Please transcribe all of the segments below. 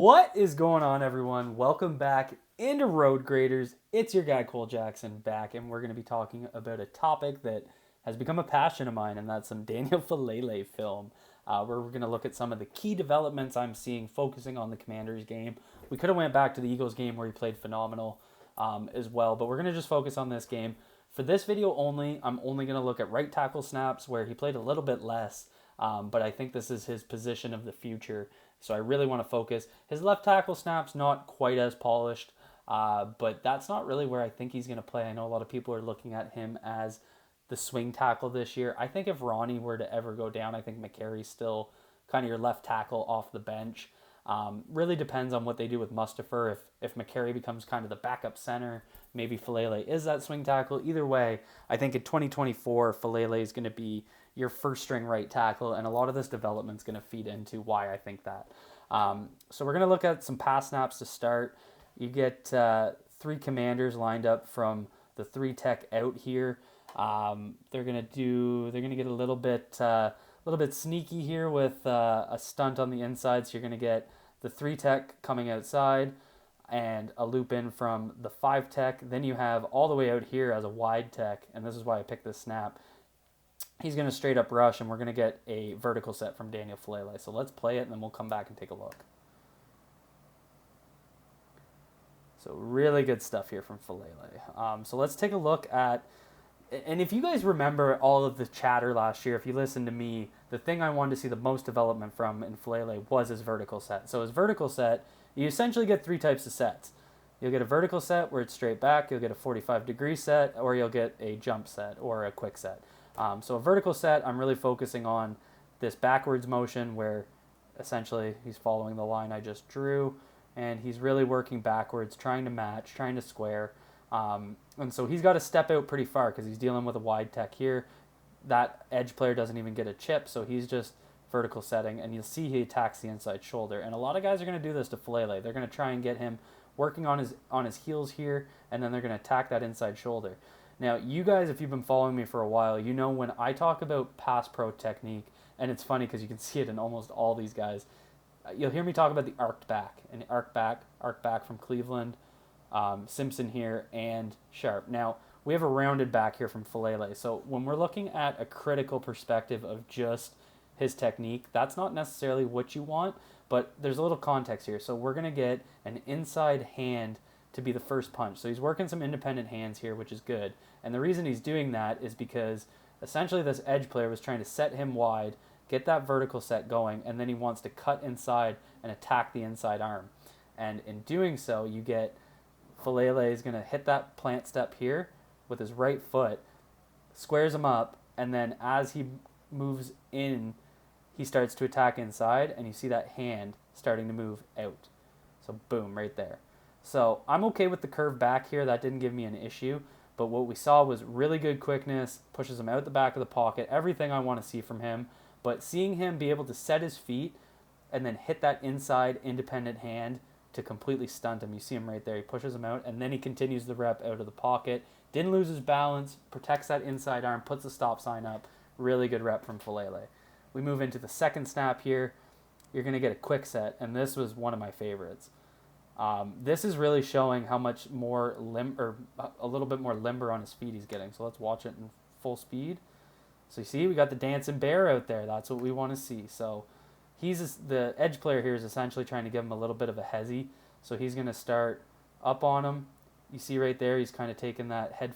What is going on, everyone? Welcome back into Road Graders. It's your guy Cole Jackson back, and we're going to be talking about a topic that has become a passion of mine, and that's some Daniel Faalele film. Where we're going to look at some of the key developments I'm seeing, focusing on the Commanders game. We could have went back to the Eagles game where he played phenomenal as well, but we're going to just focus on this game. For this video only, I'm only going to look at right tackle snaps where he played a little bit less, but I think this is his position of the future. So I really want to focus. His left tackle snap's not quite as polished, but that's not really where I think he's going to play. I know a lot of people are looking at him as the swing tackle this year. I think if Ronnie were to ever go down, I think McCary's still kind of your left tackle off the bench. Really depends on what they do with Mustafa. If McCary becomes kind of the backup center, maybe Faalele is that swing tackle. Either way, I think in 2024, Faalele is going to be your first string right tackle, and a lot of this development is going to feed into why I think that. So we're going to look at some pass snaps to start. You get three Commanders lined up from the three tech out here. They're gonna get a little bit sneaky here with a stunt on the inside. So you're gonna get the three tech coming outside and a loop in from the five tech. Then you have all the way out here as a wide tech, and this is why I picked this snap. He's going to straight up rush, and we're going to get a vertical set from Daniel Faalele. So let's play it, and then we'll come back and take a look. So really good stuff here from Faalele. So let's take a look at, and if you guys remember all of the chatter last year, if you listened to me, the thing I wanted to see the most development from in Faalele was his vertical set. So his vertical set, you essentially get three types of sets. You'll get a vertical set where it's straight back, you'll get a 45-degree set, or you'll get a jump set or a quick set. So a vertical set, I'm really focusing on this backwards motion where essentially he's following the line I just drew, and he's really working backwards, trying to match, trying to square. And so he's got to step out pretty far because he's dealing with a wide tech here. That edge player doesn't even get a chip, so he's just vertical setting, and you'll see he attacks the inside shoulder. And a lot of guys are going to do this to Faalele. They're going to try and get him working on his heels here, and then they're going to attack that inside shoulder. Now, you guys, if you've been following me for a while, you know when I talk about pass pro technique, and it's funny because you can see it in almost all these guys, you'll hear me talk about the arced back, and arc back from Cleveland, Simpson here, and Sharp. Now, we have a rounded back here from Faalele, so when we're looking at a critical perspective of just his technique, that's not necessarily what you want, but there's a little context here. So we're going to get an inside hand to be the first punch. So he's working some independent hands here, which is good. And the reason he's doing that is because essentially this edge player was trying to set him wide, get that vertical set going, and then he wants to cut inside and attack the inside arm. And in doing so, you get Faalele is going to hit that plant step here with his right foot, squares him up, and then as he moves in, he starts to attack inside, and you see that hand starting to move out. So boom, right there. So I'm okay with the curve back here. That didn't give me an issue. But what we saw was really good quickness, pushes him out the back of the pocket, everything I want to see from him. But seeing him be able to set his feet and then hit that inside independent hand to completely stunt him. You see him right there. He pushes him out, and then he continues the rep out of the pocket. Didn't lose his balance, protects that inside arm, puts the stop sign up. Really good rep from Faalele. We move into the second snap here. You're going to get a quick set, and this was one of my favorites. This is really showing how much more a little bit more limber on his feet he's getting. So let's watch it in full speed. So you see, we got the dancing bear out there. That's what we want to see. So the edge player here is essentially trying to give him a little bit of a hezzy. So he's going to start up on him. You see right there, he's kind of taking that head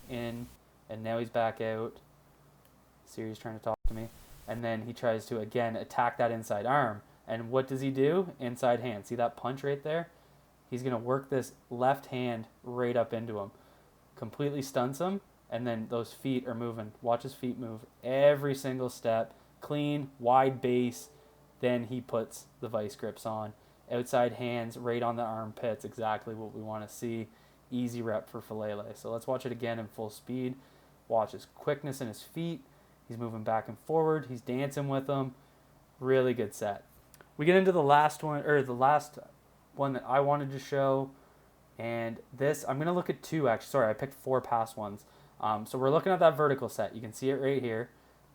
in, and now he's back out. See, he's trying to talk to me. And then he tries to, again, attack that inside arm. And what does he do? Inside hand. See that punch right there? He's going to work this left hand right up into him. Completely stunts him, and then those feet are moving. Watch his feet move every single step. Clean, wide base. Then he puts the vice grips on. Outside hands right on the armpits. Exactly what we want to see. Easy rep for Faalele. So let's watch it again in full speed. Watch his quickness in his feet. He's moving back and forward. He's dancing with them. Really good set. We get into the last one that I wanted to show, and this, I'm going to look at two, actually. Sorry, I picked four past ones. So we're looking at that vertical set. You can see it right here.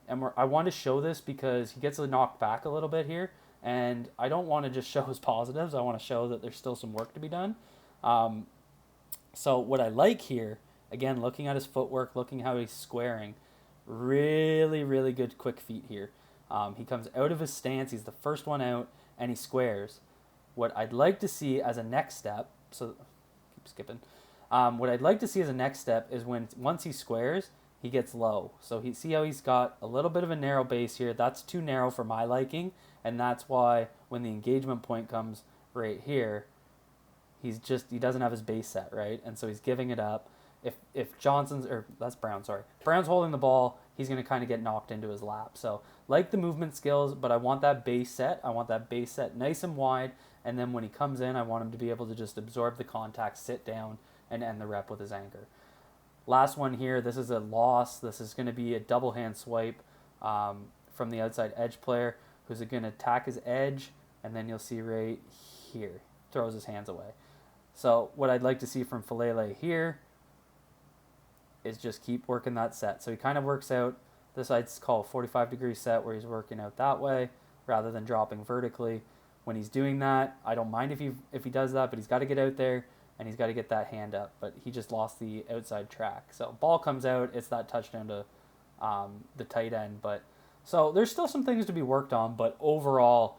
And I want to show this because he gets knocked back a little bit here. And I don't want to just show his positives. I want to show that there's still some work to be done. Um, so what I like here, again, looking at his footwork, looking how he's squaring, really, really good quick feet here. He comes out of his stance. He's the first one out, and he squares. What I'd like to see as a next step, so keep skipping. What I'd like to see as a next step is once he squares, he gets low. So see how he's got a little bit of a narrow base here. That's too narrow for my liking, and that's why when the engagement point comes right here, he doesn't have his base set right, and so he's giving it up. If that's Brown, sorry, Brown's holding the ball, he's going to kind of get knocked into his lap. So like the movement skills, but I want that base set. I want that base set nice and wide, and then when he comes in, I want him to be able to just absorb the contact, sit down, and end the rep with his anchor. Last one here, this is a loss. This is going to be a double hand swipe from the outside edge player who's going to attack his edge, and then you'll see right here, throws his hands away. So what I'd like to see from Faalele here is just keep working that set. So he kind of works out, this side's called 45-degree set, where he's working out that way rather than dropping vertically. When he's doing that, I don't mind if he does that, but he's got to get out there and he's got to get that hand up. But he just lost the outside track. So ball comes out, it's that touchdown to the tight end. But so there's still some things to be worked on, but overall,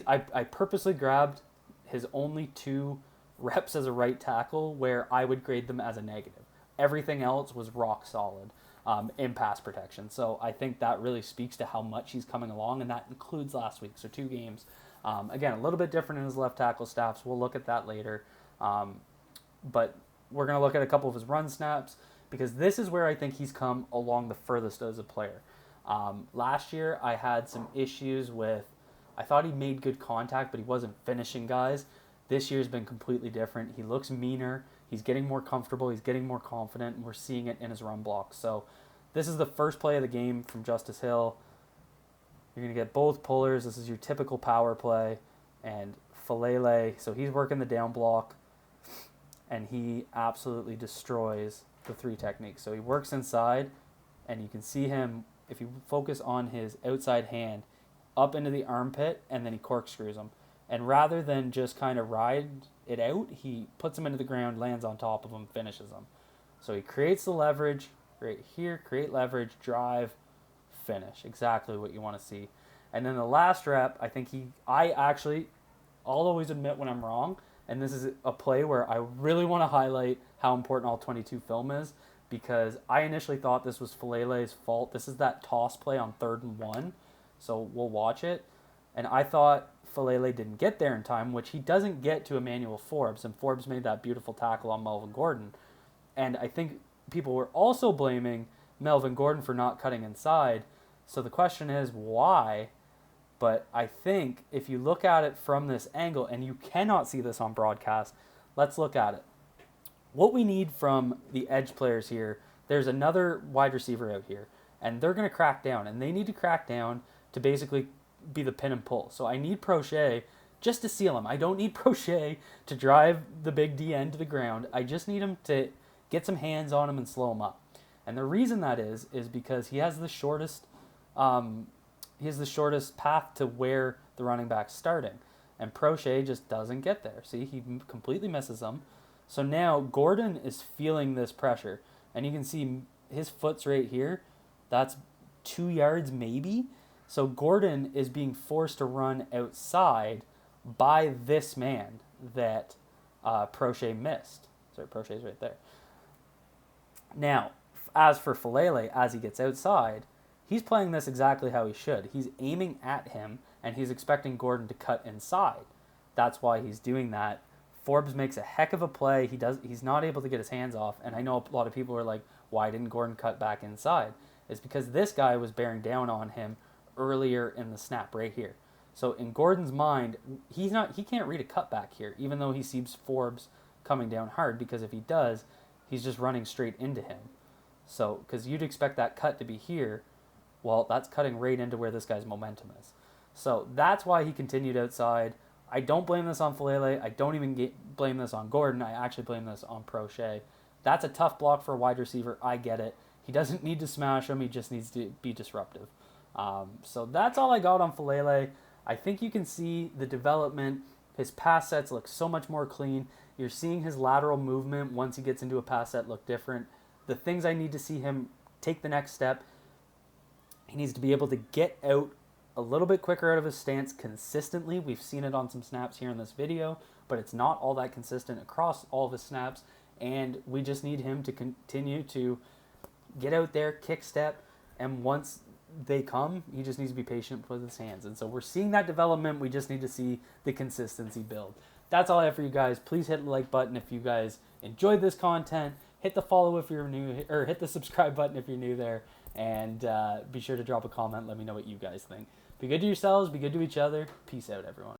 I purposely grabbed his only 2 reps as a right tackle where I would grade them as a negative. Everything else was rock solid in pass protection. So I think that really speaks to how much he's coming along, and that includes last week. So 2 games. Again, a little bit different in his left tackle snaps. We'll look at that later. But we're going to look at a couple of his run snaps, because this is where I think he's come along the furthest as a player. Last year, I had some issues with, I thought he made good contact, but he wasn't finishing guys. This year's been completely different. He looks meaner. He's getting more comfortable. He's getting more confident, and we're seeing it in his run blocks. So this is the first play of the game from Justice Hill. You're going to get both pullers. This is your typical power play. And Faalele, so he's working the down block, and he absolutely destroys the 3 techniques. So he works inside, and you can see him, if you focus on his outside hand, up into the armpit, and then he corkscrews him. And rather than just kind of ride it out, he puts him into the ground, lands on top of him, finishes him. So he creates the leverage right here, create leverage, drive, finish. Exactly what you want to see. And then the last rep, I think I'll always admit when I'm wrong, and this is a play where I really want to highlight how important all 22 film is, because I initially thought this was Faalele's fault. This is that toss play on 3rd and 1, so we'll watch it. And I thought Faalele didn't get there in time, which he doesn't get to Emmanuel Forbes, and Forbes made that beautiful tackle on Melvin Gordon. And I think people were also blaming Melvin Gordon for not cutting inside. So the question is, why? But I think if you look at it from this angle, and you cannot see this on broadcast, let's look at it. What we need from the edge players here, there's another wide receiver out here, and they're going to crack down, and they need to crack down to basically be the pin and pull. So I need Prochet just to seal him. I don't need Prochet to drive the big DN to the ground. I just need him to get some hands on him and slow him up. And the reason that is because he has the shortest path to where the running back's starting. And Prochet just doesn't get there. See, he completely misses him. So now Gordon is feeling this pressure. And you can see his foot's right here. That's 2 yards maybe. So Gordon is being forced to run outside by this man that Prochet missed. Sorry, Prochet's right there. Now, as for Faalele, as he gets outside, he's playing this exactly how he should. He's aiming at him, and he's expecting Gordon to cut inside. That's why he's doing that. Forbes makes a heck of a play. He's not able to get his hands off, and I know a lot of people are like, why didn't Gordon cut back inside? It's because this guy was bearing down on him earlier in the snap right here. So in Gordon's mind, he can't read a cutback here, even though he sees Forbes coming down hard, because if he does, he's just running straight into him. So, because you'd expect that cut to be here, well, that's cutting right into where this guy's momentum is. So that's why he continued outside. I don't blame this on Faalele. I don't even blame this on Gordon. I actually blame this on Prochet. That's a tough block for a wide receiver. I get it. He doesn't need to smash him. He just needs to be disruptive. So that's all I got on Faalele. I think you can see the development. His pass sets look so much more clean. You're seeing his lateral movement once he gets into a pass set look different. The things I need to see him take the next step, he needs to be able to get out a little bit quicker out of his stance consistently. We've seen it on some snaps here in this video, but it's not all that consistent across all of his snaps. And we just need him to continue to get out there, kick step, and once they come, he just needs to be patient with his hands. And so we're seeing that development. We just need to see the consistency build. That's all I have for you guys. Please hit the like button if you guys enjoyed this content. Hit the follow if you're new, or hit the subscribe button if you're new there. And be sure to drop a comment. Let me know what you guys think. Be good to yourselves. Be good to each other. Peace out, everyone.